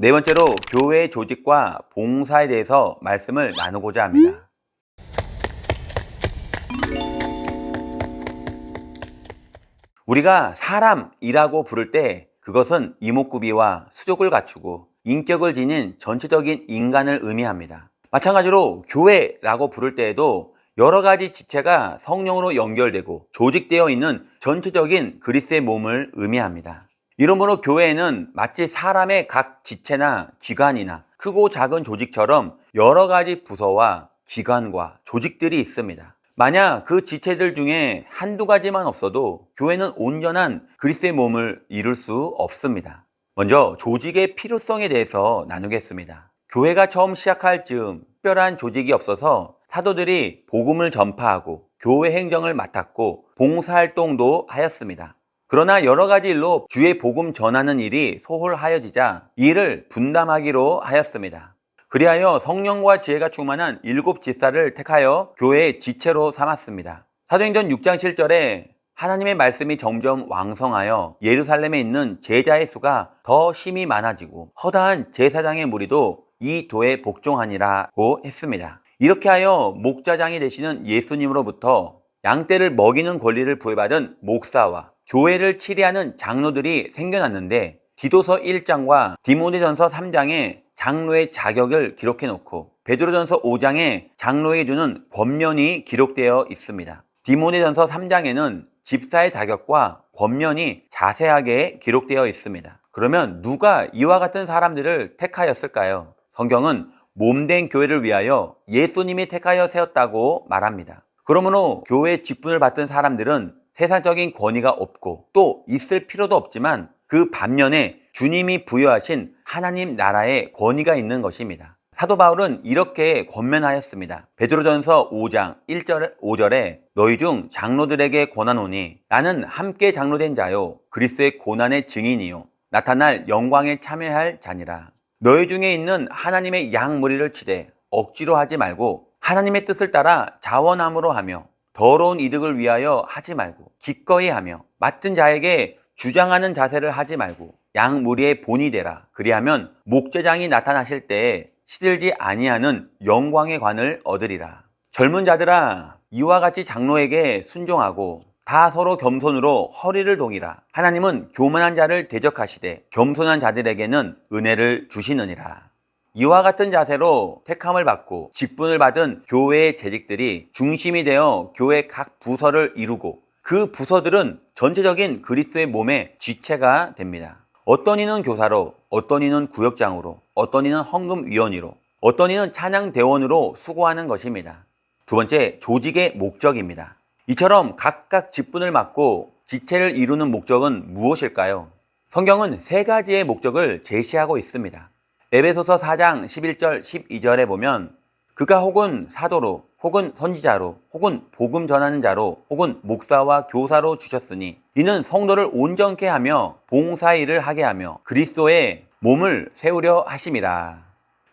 네 번째로 교회 조직과 봉사에 대해서 말씀을 나누고자 합니다. 우리가 사람이라고 부를 때 그것은 이목구비와 수족을 갖추고 인격을 지닌 전체적인 인간을 의미합니다. 마찬가지로 교회라고 부를 때에도 여러 가지 지체가 성령으로 연결되고 조직되어 있는 전체적인 그리스도의 몸을 의미합니다. 이러므로 교회에는 마치 사람의 각 지체나 기관이나 크고 작은 조직처럼 여러 가지 부서와 기관과 조직들이 있습니다. 만약 그 지체들 중에 한두 가지만 없어도 교회는 온전한 그리스도의 몸을 이룰 수 없습니다. 먼저 조직의 필요성에 대해서 나누겠습니다. 교회가 처음 시작할 즈음 특별한 조직이 없어서 사도들이 복음을 전파하고 교회 행정을 맡았고 봉사활동도 하였습니다. 그러나 여러 가지 일로 주의 복음 전하는 일이 소홀하여지자 이 일을 분담하기로 하였습니다. 그리하여 성령과 지혜가 충만한 7 집사를 택하여 교회의 지체로 삼았습니다. 사도행전 6장 7절에 하나님의 말씀이 점점 왕성하여 예루살렘에 있는 제자의 수가 더 심히 많아지고 허다한 제사장의 무리도 이 도에 복종하니라고 했습니다. 이렇게 하여 목자장이 되시는 예수님으로부터 양떼를 먹이는 권리를 부여받은 목사와 교회를 치리하는 장로들이 생겨났는데 디도서 1장과 디모데전서 3장에 장로의 자격을 기록해 놓고 베드로전서 5장에 장로에게 주는 권면이 기록되어 있습니다. 디모데전서 3장에는 집사의 자격과 권면이 자세하게 기록되어 있습니다. 그러면 누가 이와 같은 사람들을 택하였을까요? 성경은 몸된 교회를 위하여 예수님이 택하여 세웠다고 말합니다. 그러므로 교회의 직분을 받은 사람들은 세상적인 권위가 없고 또 있을 필요도 없지만 그 반면에 주님이 부여하신 하나님 나라의 권위가 있는 것입니다. 사도 바울은 이렇게 권면하였습니다. 베드로전서 5장 1절 5절에 너희 중 장로들에게 권하노니 나는 함께 장로된 자요 그리스도의 고난의 증인이요 나타날 영광에 참여할 자니라. 너희 중에 있는 하나님의 양 무리를 치되 억지로 하지 말고 하나님의 뜻을 따라 자원함으로 하며 더러운 이득을 위하여 하지 말고 기꺼이 하며 맡은 자에게 주장하는 자세를 하지 말고 양 무리의 본이 되라. 그리하면 목제장이 나타나실 때에 시들지 아니하는 영광의 관을 얻으리라. 젊은 자들아 이와 같이 장로에게 순종하고 다 서로 겸손으로 허리를 동이라. 하나님은 교만한 자를 대적하시되 겸손한 자들에게는 은혜를 주시느니라. 이와 같은 자세로 택함을 받고 직분을 받은 교회의 재직들이 중심이 되어 교회 각 부서를 이루고 그 부서들은 전체적인 그리스도의 몸의 지체가 됩니다. 어떤 이는 교사로, 어떤 이는 구역장으로, 어떤 이는 헌금위원으로, 어떤 이는 찬양대원으로 수고하는 것입니다. 두 번째, 조직의 목적입니다. 이처럼 각각 직분을 맡고 지체를 이루는 목적은 무엇일까요? 성경은 3가지의 목적을 제시하고 있습니다. 에베소서 4장 11절 12절에 보면 그가 혹은 사도로 혹은 선지자로 혹은 복음 전하는 자로 혹은 목사와 교사로 주셨으니 이는 성도를 온전케 하며 봉사일을 하게 하며 그리스도의 몸을 세우려 하심이라.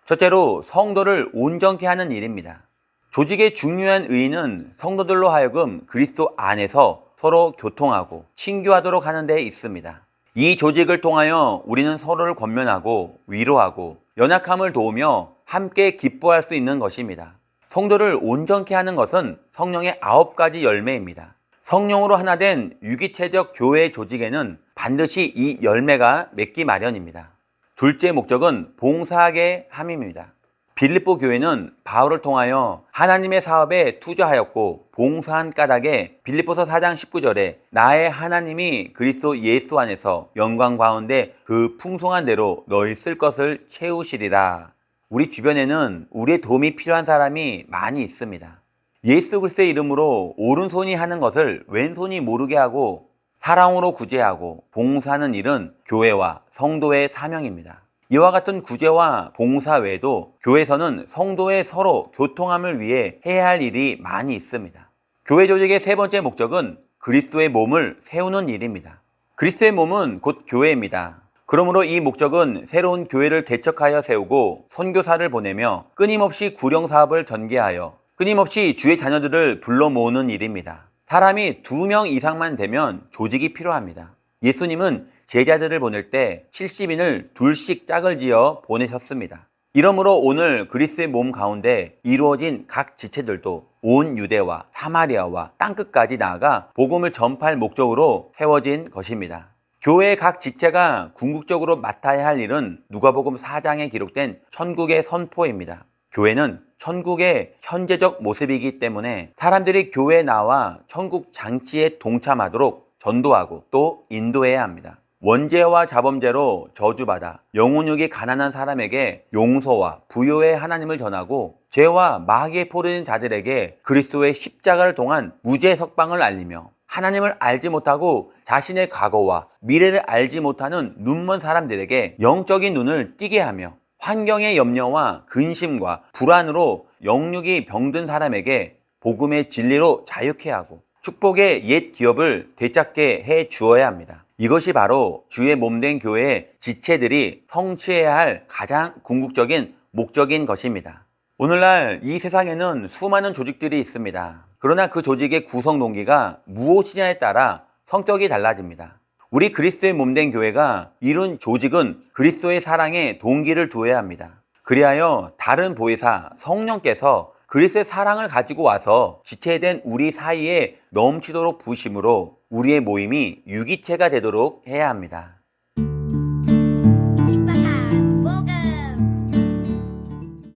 첫째로 성도를 온전케 하는 일입니다. 조직의 중요한 의의는 성도들로 하여금 그리스도 안에서 서로 교통하고 친교하도록 하는 데 있습니다. 이 조직을 통하여 우리는 서로를 권면하고 위로하고 연약함을 도우며 함께 기뻐할 수 있는 것입니다. 성도를 온전케 하는 것은 성령의 9가지 열매입니다. 성령으로 하나 된 유기체적 교회 조직에는 반드시 이 열매가 맺기 마련입니다. 둘째 목적은 봉사하게 함입니다. 빌립보 교회는 바울을 통하여 하나님의 사업에 투자하였고 봉사한 까닭에 빌립보서 4장 19절에 나의 하나님이 그리스도 예수 안에서 영광 가운데 그 풍성한 대로 너희 쓸 것을 채우시리라. 우리 주변에는 우리의 도움이 필요한 사람이 많이 있습니다. 예수 그리스도의 이름으로 오른손이 하는 것을 왼손이 모르게 하고 사랑으로 구제하고 봉사하는 일은 교회와 성도의 사명입니다. 이와 같은 구제와 봉사 외에도 교회에서는 성도의 서로 교통함을 위해 해야 할 일이 많이 있습니다. 교회 조직의 3번째 목적은 그리스도의 몸을 세우는 일입니다. 그리스도의 몸은 곧 교회입니다. 그러므로 이 목적은 새로운 교회를 개척하여 세우고 선교사를 보내며 끊임없이 구령사업을 전개하여 끊임없이 주의 자녀들을 불러 모으는 일입니다. 사람이 2명 이상만 되면 조직이 필요합니다. 예수님은 제자들을 보낼 때 70인을 둘씩 짝을 지어 보내셨습니다. 이러므로 오늘 그리스도의 몸 가운데 이루어진 각 지체들도 온 유대와 사마리아와 땅끝까지 나아가 복음을 전파할 목적으로 세워진 것입니다. 교회의 각 지체가 궁극적으로 맡아야 할 일은 누가복음 4장에 기록된 천국의 선포입니다. 교회는 천국의 현재적 모습이기 때문에 사람들이 교회에 나와 천국 장치에 동참하도록 전도하고 또 인도해야 합니다. 원죄와 자범죄로 저주받아 영혼육이 가난한 사람에게 용서와 부요의 하나님을 전하고 죄와 마귀에 포르는 자들에게 그리스도의 십자가를 통한 무죄 석방을 알리며 하나님을 알지 못하고 자신의 과거와 미래를 알지 못하는 눈먼 사람들에게 영적인 눈을 띄게 하며 환경의 염려와 근심과 불안으로 영육이 병든 사람에게 복음의 진리로 자유케 하고 축복의 옛 기업을 되찾게 해 주어야 합니다. 이것이 바로 주의 몸된 교회의 지체들이 성취해야 할 가장 궁극적인 목적인 것입니다. 오늘날 이 세상에는 수많은 조직들이 있습니다. 그러나 그 조직의 구성 동기가 무엇이냐에 따라 성격이 달라집니다. 우리 그리스도의 몸된 교회가 이룬 조직은 그리스도의 사랑에 동기를 두어야 합니다. 그리하여 다른 보혜사 성령께서 그리스도의 사랑을 가지고 와서 지체된 우리 사이에 넘치도록 부으심으로 우리의 모임이 유기체가 되도록 해야 합니다.